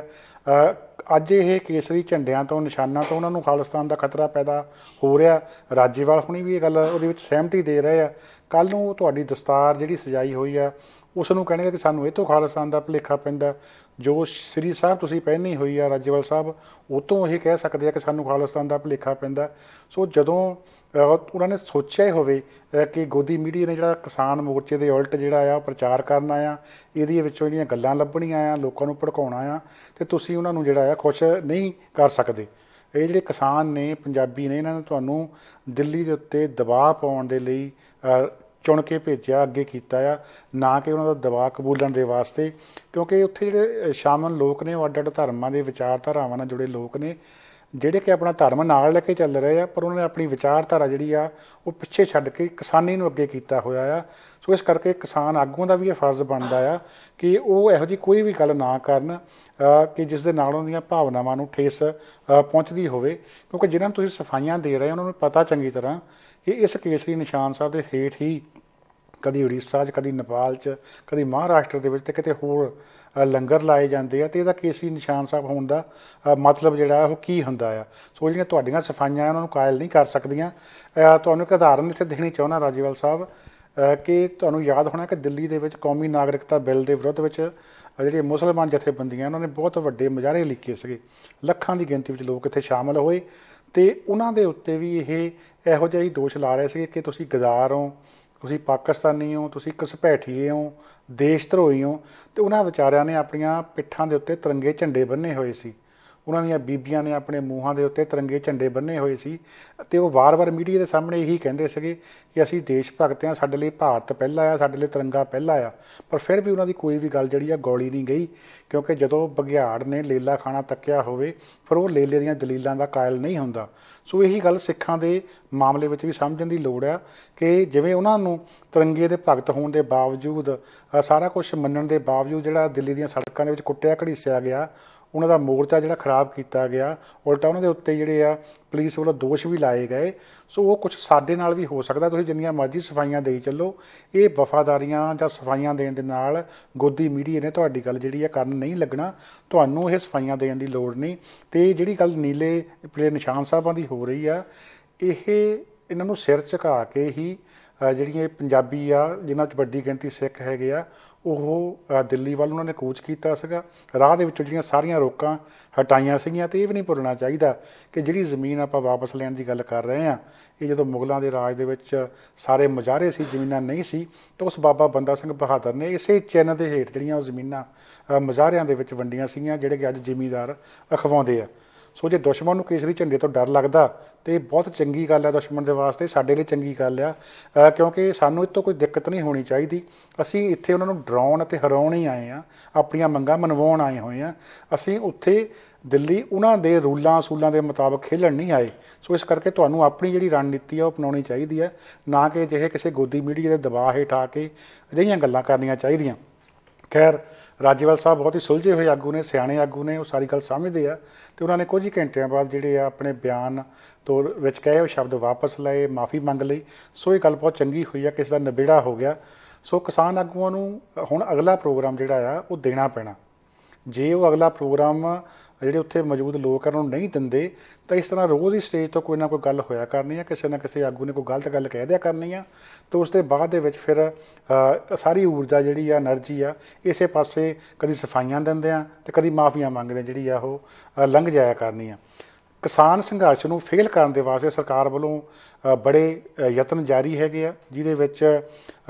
अज ये केसरी झंडियां तो, निशानां तो उन्होंने खालिस्तान का खतरा पैदा हो रहा। राज्यपाल हुणी भी ये गल उहदे विच सहमति दे रहे हैं। कल नूं तुहाडी दस्तार जिहड़ी सजाई हुई है ਉਸ ਨੂੰ ਕਹਿਣਗੇ ਕਿ ਸਾਨੂੰ ਇਹ ਤੋਂ ਖਾਲਿਸਤਾਨ ਦਾ ਭੁਲੇਖਾ ਪੈਂਦਾ। ਜੋ ਸ੍ਰੀ ਸਾਹਿਬ ਤੁਸੀਂ ਪਹਿਨੀ ਹੋਈ ਆ ਰਾਜੇਵਾਲ ਸਾਹਿਬ, ਉਹ ਤੋਂ ਇਹ ਕਹਿ ਸਕਦੇ ਆ ਕਿ ਸਾਨੂੰ ਖਾਲਿਸਤਾਨ ਦਾ ਭੁਲੇਖਾ ਪੈਂਦਾ। ਸੋ ਜਦੋਂ ਉਹਨਾਂ ਨੇ ਸੋਚਿਆ ਹੀ ਹੋਵੇ ਕਿ ਗੋਦੀ ਮੀਡੀਆ ਨੇ ਜਿਹੜਾ ਕਿਸਾਨ ਮੋਰਚੇ ਦੇ ਉਲਟ ਜਿਹੜਾ ਆ ਪ੍ਰਚਾਰ ਕਰਨਾ ਆ, ਇਹਦੇ ਵਿੱਚੋਂ ਜਿਹੜੀਆਂ ਗੱਲਾਂ ਲੱਭਣੀਆਂ ਆ, ਲੋਕਾਂ ਨੂੰ ਭੜਕਾਉਣਾ ਆ, ਅਤੇ ਤੁਸੀਂ ਉਹਨਾਂ ਨੂੰ ਜਿਹੜਾ ਆ ਖੁਸ਼ ਨਹੀਂ ਕਰ ਸਕਦੇ। ਇਹ ਜਿਹੜੇ ਕਿਸਾਨ ਨੇ, ਪੰਜਾਬੀ ਨੇ, ਇਹਨਾਂ ਨੇ ਤੁਹਾਨੂੰ ਦਿੱਲੀ ਦੇ ਉੱਤੇ ਦਬਾਅ ਪਾਉਣ ਦੇ ਲਈ ਚੁਣ ਕੇ ਭੇਜਿਆ, ਅੱਗੇ ਕੀਤਾ ਆ, ਨਾ ਕਿ ਉਹਨਾਂ ਦਾ ਦਬਾਅ ਕਬੂਲਣ ਦੇ ਵਾਸਤੇ। ਕਿਉਂਕਿ ਉੱਥੇ ਜਿਹੜੇ ਸ਼ਾਮਲ ਲੋਕ ਨੇ ਉਹ ਅੱਡ ਅੱਡ ਧਰਮਾਂ ਦੇ ਵਿਚਾਰਧਾਰਾਵਾਂ ਨਾਲ ਜੁੜੇ ਲੋਕ ਨੇ, ਜਿਹੜੇ ਕਿ ਆਪਣਾ ਧਰਮ ਨਾਲ ਲੈ ਕੇ ਚੱਲ ਰਹੇ ਆ, ਪਰ ਉਹਨਾਂ ਨੇ ਆਪਣੀ ਵਿਚਾਰਧਾਰਾ ਜਿਹੜੀ ਆ ਉਹ ਪਿੱਛੇ ਛੱਡ ਕੇ ਕਿਸਾਨੀ ਨੂੰ ਅੱਗੇ ਕੀਤਾ ਹੋਇਆ ਆ। ਸੋ ਇਸ ਕਰਕੇ ਕਿਸਾਨ ਆਗੂਆਂ ਦਾ ਵੀ ਇਹ ਫਰਜ਼ ਬਣਦਾ ਆ ਕਿ ਉਹ ਇਹੋ ਜਿਹੀ ਕੋਈ ਵੀ ਗੱਲ ਨਾ ਕਰਨ ਕਿ ਜਿਸ ਦੇ ਨਾਲ ਉਹਨਾਂ ਦੀਆਂ ਭਾਵਨਾਵਾਂ ਨੂੰ ਠੇਸ ਪਹੁੰਚਦੀ ਹੋਵੇ। ਕਿਉਂਕਿ ਜਿਹਨਾਂ ਨੂੰ ਤੁਸੀਂ ਸਫਾਈਆਂ ਦੇ ਰਹੇ ਉਹਨਾਂ ਨੂੰ ਪਤਾ ਚੰਗੀ ਤਰ੍ਹਾਂ ਕਿ ਇਸ ਕੇਸਰੀ ਨਿਸ਼ਾਨ ਸਾਹਿਬ ਦੇ ਹੇਠ ਹੀ ਕਦੀ ਉੜੀਸਾ 'ਚ, ਕਦੀ ਨੇਪਾਲ 'ਚ, ਕਦੀ ਮਹਾਰਾਸ਼ਟਰ ਦੇ ਵਿੱਚ, ਅਤੇ ਕਿਤੇ ਹੋਰ ਲੰਗਰ ਲਾਏ ਜਾਂਦੇ ਆ। ਅਤੇ ਇਹਦਾ ਕੇਸਰੀ ਨਿਸ਼ਾਨ ਸਾਹਿਬ ਹੋਣ ਦਾ ਮਤਲਬ ਜਿਹੜਾ ਉਹ ਕੀ ਹੁੰਦਾ ਆ। ਸੋ ਜਿਹੜੀਆਂ ਤੁਹਾਡੀਆਂ ਸਫਾਈਆਂ ਉਹਨਾਂ ਨੂੰ ਕਾਇਲ ਨਹੀਂ ਕਰ ਸਕਦੀਆਂ। ਤੁਹਾਨੂੰ ਇੱਕ ਉਦਾਹਰਨ ਇੱਥੇ ਦੇਣੀ ਚਾਹੁੰਦਾ ਰਾਜੇਵਾਲ ਸਾਹਿਬ, ਕਿ ਤੁਹਾਨੂੰ ਯਾਦ ਹੋਣਾ ਕਿ ਦਿੱਲੀ ਦੇ ਵਿੱਚ ਕੌਮੀ ਨਾਗਰਿਕਤਾ ਬਿੱਲ ਦੇ ਵਿਰੁੱਧ ਵਿੱਚ ਜਿਹੜੇ ਮੁਸਲਮਾਨ ਜਥੇਬੰਦੀਆਂ ਉਹਨਾਂ ਨੇ ਬਹੁਤ ਵੱਡੇ ਮੁਜ਼ਾਹਰੇ ਲਿਖੇ ਸੀਗੇ। ਲੱਖਾਂ ਦੀ ਗਿਣਤੀ ਵਿੱਚ ਲੋਕ ਇੱਥੇ ਸ਼ਾਮਲ ਹੋਏ, ਅਤੇ ਉਹਨਾਂ ਦੇ ਉੱਤੇ ਵੀ ਇਹ ਇਹੋ ਜਿਹਾ ਹੀ ਦੋਸ਼ ਲਾ ਰਹੇ ਸੀਗੇ ਕਿ ਤੁਸੀਂ ਗਦਾਰ ਹੋ, ਤੁਸੀਂ ਪਾਕਿਸਤਾਨੀ ਹੋ, ਤੁਸੀਂ ਘੁਸਪੈਠੀਏ ਹੋ, ਦੇਸ਼ ਧਰੋਹੀ ਹੋ। ਅਤੇ ਉਹਨਾਂ ਵਿਚਾਰਿਆਂ ਨੇ ਆਪਣੀਆਂ ਪਿੱਠਾਂ ਦੇ ਉੱਤੇ ਤਿਰੰਗੇ ਝੰਡੇ ਬੰਨ੍ਹੇ ਹੋਏ ਸੀ, ਉਹਨਾਂ ਦੀਆਂ ਬੀਬੀਆਂ ਨੇ ਆਪਣੇ ਮੂੰਹਾਂ ਦੇ ਉੱਤੇ ਤਿਰੰਗੇ ਝੰਡੇ ਬੰਨ੍ਹੇ ਹੋਏ ਸੀ, ਅਤੇ ਉਹ ਵਾਰ-ਵਾਰ ਮੀਡੀਆ ਦੇ ਸਾਹਮਣੇ ਇਹੀ ਕਹਿੰਦੇ ਸੀਗੇ ਕਿ ਅਸੀਂ ਦੇਸ਼ ਭਗਤ ਹਾਂ, ਸਾਡੇ ਲਈ ਭਾਰਤ ਪਹਿਲਾ ਆ, ਸਾਡੇ ਲਈ ਤਿਰੰਗਾ ਪਹਿਲਾ ਆ। ਪਰ ਫਿਰ ਵੀ ਉਹਨਾਂ ਦੀ ਕੋਈ ਵੀ ਗੱਲ ਜਿਹੜੀ ਆ ਗੌਲੀ ਨਹੀਂ ਗਈ, ਕਿਉਂਕਿ ਜਦੋਂ ਬਘਿਆੜ ਨੇ ਲੇਲਾ ਖਾਣਾ ਤੱਕਿਆ ਹੋਵੇ ਫਿਰ ਉਹ ਲੇਲੇ ਦੀਆਂ ਦਲੀਲਾਂ ਦਾ ਕਾਇਲ ਨਹੀਂ ਹੁੰਦਾ। ਸੋ ਇਹੀ ਗੱਲ ਸਿੱਖਾਂ ਦੇ ਮਾਮਲੇ ਵਿੱਚ ਵੀ ਸਮਝਣ ਦੀ ਲੋੜ ਆ ਕਿ ਜਿਵੇਂ ਉਹਨਾਂ ਨੂੰ ਤਿਰੰਗੇ ਦੇ ਭਗਤ ਹੋਣ ਦੇ ਬਾਵਜੂਦ, ਸਾਰਾ ਕੁਛ ਮੰਨਣ ਦੇ ਬਾਵਜੂਦ ਜਿਹੜਾ ਦਿੱਲੀ ਦੀਆਂ ਸੜਕਾਂ ਦੇ ਵਿੱਚ ਕੁੱਟਿਆ ਘੜੀਸਿਆ ਗਿਆ, ਉਹਨਾਂ ਦਾ ਮੋਰਚਾ ਜਿਹੜਾ ਖਰਾਬ ਕੀਤਾ ਗਿਆ, ਉਲਟਾ ਉਹਨਾਂ ਦੇ ਉੱਤੇ ਜਿਹੜੇ ਆ ਪੁਲਿਸ ਵੱਲੋਂ ਦੋਸ਼ ਵੀ ਲਾਏ ਗਏ। ਸੋ ਉਹ ਕੁਛ ਸਾਡੇ ਨਾਲ ਵੀ ਹੋ ਸਕਦਾ। ਤੁਸੀਂ ਜਿੰਨੀਆਂ ਮਰਜ਼ੀ ਸਫਾਈਆਂ ਦੇਈ ਚੱਲੋ, ਇਹ ਵਫਾਦਾਰੀਆਂ ਜਾਂ ਸਫਾਈਆਂ ਦੇਣ ਦੇ ਨਾਲ ਗੋਦੀ ਮੀਡੀਆ ਨੇ ਤੁਹਾਡੀ ਗੱਲ ਜਿਹੜੀ ਆ ਕਰਨ ਨਹੀਂ ਲੱਗਣਾ। ਤੁਹਾਨੂੰ ਇਹ ਸਫਾਈਆਂ ਦੇਣ ਦੀ ਲੋੜ ਨਹੀਂ। ਅਤੇ ਜਿਹੜੀ ਗੱਲ ਨੀਲੇ ਪੀਲੇ ਨਿਸ਼ਾਨ ਸਾਹਿਬਾਂ ਦੀ ਹੋ ਰਹੀ ਆ, ਇਹ ਇਹਨਾਂ ਨੂੰ ਸਿਰ ਝੁਕਾ ਕੇ ਹੀ ਜਿਹੜੀਆਂ ਪੰਜਾਬੀ ਆ, ਜਿਨ੍ਹਾਂ 'ਚ ਵੱਡੀ ਗਿਣਤੀ ਸਿੱਖ ਹੈਗੇ ਆ, ਉਹ ਦਿੱਲੀ ਵੱਲ ਉਹਨਾਂ ਨੇ ਕੂਚ ਕੀਤਾ ਸੀਗਾ। ਰਾਹ ਦੇ ਵਿੱਚੋਂ ਜਿਹੜੀਆਂ ਸਾਰੀਆਂ ਰੋਕਾਂ ਹਟਾਈਆਂ ਸੀਗੀਆਂ। ਅਤੇ ਇਹ ਵੀ ਨਹੀਂ ਭੁੱਲਣਾ ਚਾਹੀਦਾ ਕਿ ਜਿਹੜੀ ਜ਼ਮੀਨ ਆਪਾਂ ਵਾਪਸ ਲੈਣ ਦੀ ਗੱਲ ਕਰ ਰਹੇ ਹਾਂ, ਇਹ ਜਦੋਂ ਮੁਗਲਾਂ ਦੇ ਰਾਜ ਦੇ ਵਿੱਚ ਸਾਰੇ ਮੁਜ਼ਾਹਰੇ ਸੀ, ਜ਼ਮੀਨਾਂ ਨਹੀਂ ਸੀ, ਤਾਂ ਉਸ ਬਾਬਾ ਬੰਦਾ ਸਿੰਘ ਬਹਾਦਰ ਨੇ ਇਸੇ ਚਿੰਨ੍ਹ ਦੇ ਹੇਠ ਜਿਹੜੀਆਂ ਉਹ ਜ਼ਮੀਨਾਂ ਮੁਜ਼ਾਹਰਿਆਂ ਦੇ ਵਿੱਚ ਵੰਡੀਆਂ ਸੀਗੀਆਂ, ਜਿਹੜੇ ਕਿ ਅੱਜ ਜ਼ਿਮੀਂਦਾਰ ਅਖਵਾਉਂਦੇ ਆ। ਸੋ ਜੇ ਦੁਸ਼ਮਣ ਨੂੰ ਕੇਸਰੀ ਝੰਡੇ ਤੋਂ ਡਰ ਲੱਗਦਾ ਤਾਂ ਇਹ ਬਹੁਤ ਚੰਗੀ ਗੱਲ ਹੈ ਦੁਸ਼ਮਣ ਦੇ ਵਾਸਤੇ, ਸਾਡੇ ਲਈ ਚੰਗੀ ਗੱਲ ਆ, ਕਿਉਂਕਿ ਸਾਨੂੰ ਇਹ ਤੋਂ ਕੋਈ ਦਿੱਕਤ ਨਹੀਂ ਹੋਣੀ ਚਾਹੀਦੀ। ਅਸੀਂ ਇੱਥੇ ਉਹਨਾਂ ਨੂੰ ਡਰਾਉਣ ਅਤੇ ਹਰਾਉਣ ਹੀ ਆਏ ਹਾਂ, ਆਪਣੀਆਂ ਮੰਗਾਂ ਮਨਵਾਉਣ ਆਏ ਹੋਏ ਹਾਂ। ਅਸੀਂ ਉੱਥੇ ਦਿੱਲੀ ਉਹਨਾਂ ਦੇ ਰੂਲਾਂ ਅਸੂਲਾਂ ਦੇ ਮੁਤਾਬਕ ਖੇਲਣ ਨਹੀਂ ਆਏ। ਸੋ ਇਸ ਕਰਕੇ ਤੁਹਾਨੂੰ ਆਪਣੀ ਜਿਹੜੀ ਰਣਨੀਤੀ ਆ ਉਹ ਅਪਣਾਉਣੀ ਚਾਹੀਦੀ ਹੈ, ਨਾ ਕਿ ਅਜਿਹੇ ਕਿਸੇ ਗੋਦੀ ਮੀਡੀਆ ਦੇ ਦਬਾਅ ਹੇਠ ਆ ਕੇ ਅਜਿਹੀਆਂ ਗੱਲਾਂ ਕਰਨੀਆਂ ਚਾਹੀਦੀਆਂ। ਖੈਰ, ਰਾਜੇਵਾਲ ਸਾਹਿਬ ਬਹੁਤ ਹੀ ਸੁਲਝੇ ਹੋਏ ਆਗੂ ਨੇ, ਸਿਆਣੇ ਆਗੂ ਨੇ, ਉਹ ਸਾਰੀ ਗੱਲ ਸਮਝਦੇ ਆ। ਅਤੇ ਉਹਨਾਂ ਨੇ ਕੁਝ ਹੀ ਘੰਟਿਆਂ ਬਾਅਦ ਜਿਹੜੇ ਆ ਆਪਣੇ ਬਿਆਨ ਤੋਂ ਵਿੱਚ ਕਹੇ ਉਹ ਸ਼ਬਦ ਵਾਪਸ ਲਏ, ਮਾफ़ੀ ਮੰਗ ਲਈ। ਸੋ ਇਹ ਗੱਲ ਬਹੁਤ ਚੰਗੀ ਹੋਈ ਆ ਕਿ ਇਸ ਦਾ ਨਿਬੇੜਾ ਹੋ ਗਿਆ। ਸੋ ਕਿਸਾਨ ਆਗੂਆਂ ਨੂੰ ਹੁਣ ਅਗਲਾ ਪ੍ਰੋਗਰਾਮ ਜਿਹੜਾ ਆ ਉਹ ਦੇਣਾ ਪੈਣਾ। ਜੇ ਉਹ ਅਗਲਾ ਪ੍ਰੋਗਰਾਮ ਜਿਹੜੇ ਉੱਥੇ ਮੌਜੂਦ ਲੋਕ ਉਹਨਾਂ ਨੂੰ ਨਹੀਂ ਦਿੰਦੇ, ਤਾਂ ਇਸ ਤਰ੍ਹਾਂ ਰੋਜ਼ ਹੀ ਸਟੇਜ ਤੋਂ ਕੋਈ ਨਾ ਕੋਈ ਗੱਲ ਹੋਇਆ ਕਰਨੀ ਆ, ਕਿਸੇ ਨਾ ਕਿਸੇ ਆਗੂ ਨੇ ਕੋਈ ਗਲਤ ਗੱਲ ਕਹਿ ਦਿਆ ਕਰਨੀ ਆ, ਅਤੇ ਉਸ ਦੇ ਬਾਅਦ ਦੇ ਵਿੱਚ ਫਿਰ ਸਾਰੀ ਊਰਜਾ ਜਿਹੜੀ ਆ, ਐਨਰਜੀ ਆ, ਇਸੇ ਪਾਸੇ ਕਦੀ ਸਫਾਈਆਂ ਦਿੰਦੇ ਆ ਅਤੇ ਕਦੀ ਮਾਫੀਆਂ ਮੰਗਦੇ ਜਿਹੜੀ ਆ ਉਹ ਲੰਘ ਜਾਇਆ ਕਰਨੀ ਆ। ਕਿਸਾਨ ਸੰਘਰਸ਼ ਨੂੰ ਫੇਲ ਕਰਨ ਦੇ ਵਾਸਤੇ ਸਰਕਾਰ ਵੱਲੋਂ ਬੜੇ ਯਤਨ ਜਾਰੀ ਹੈਗੇ ਆ, ਜਿਹਦੇ ਵਿੱਚ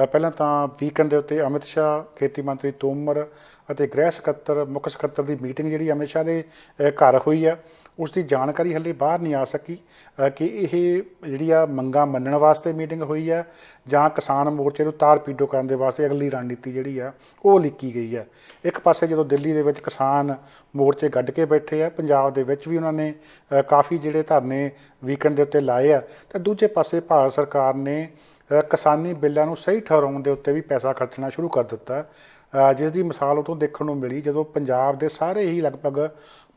ਪਹਿਲਾਂ ਤਾਂ ਵੀਕਐਂਡ ਦੇ ਉੱਤੇ ਅਮਿਤ ਸ਼ਾਹ, ਖੇਤੀ ਮੰਤਰੀ ਤੋਮਰ ਅਤੇ ਗ੍ਰਹਿ ਸਕੱਤਰ, ਮੁੱਖ ਸਕੱਤਰ ਦੀ ਮੀਟਿੰਗ ਜਿਹੜੀ ਅਮਿਤ ਸ਼ਾਹ ਦੇ ਘਰ ਹੋਈ ਆ, ਉਸ ਦੀ ਜਾਣਕਾਰੀ ਹਾਲੇ ਬਾਹਰ ਨਹੀਂ ਆ ਸਕੀ ਕਿ ਇਹ ਜਿਹੜੀ ਆ ਮੰਗਾਂ ਮੰਨਣ ਵਾਸਤੇ ਮੀਟਿੰਗ ਹੋਈ ਆ ਜਾਂ ਕਿਸਾਨ ਮੋਰਚੇ ਨੂੰ ਤਾਰ ਪੀਡੋ ਕਰਨ ਦੇ ਵਾਸਤੇ ਅਗਲੀ ਰਣਨੀਤੀ ਜਿਹੜੀ ਆ ਉਹ ਲਿਖੀ ਗਈ ਆ। ਇੱਕ ਪਾਸੇ ਜਦੋਂ ਦਿੱਲੀ ਦੇ ਵਿੱਚ ਕਿਸਾਨ ਮੋਰਚੇ ਗੱਡ ਕੇ ਬੈਠੇ ਆ, ਪੰਜਾਬ ਦੇ ਵਿੱਚ ਵੀ ਉਹਨਾਂ ਨੇ ਕਾਫੀ ਜਿਹੜੇ ਧਰਨੇ ਵੀਕਐਂਡ ਦੇ ਉੱਤੇ ਲਾਏ ਆ, ਅਤੇ ਦੂਜੇ ਪਾਸੇ ਭਾਰਤ ਸਰਕਾਰ ਨੇ ਕਿਸਾਨੀ ਬਿੱਲਾਂ ਨੂੰ ਸਹੀ ਠਹਿਰਾਉਣ ਦੇ ਉੱਤੇ ਵੀ ਪੈਸਾ ਖਰਚਣਾ ਸ਼ੁਰੂ ਕਰ ਦਿੱਤਾ, ਜਿਸ ਦੀ ਮਿਸਾਲ ਉਦੋਂ ਦੇਖਣ ਨੂੰ ਮਿਲੀ ਜਦੋਂ ਪੰਜਾਬ ਦੇ ਸਾਰੇ ਹੀ ਲਗਭਗ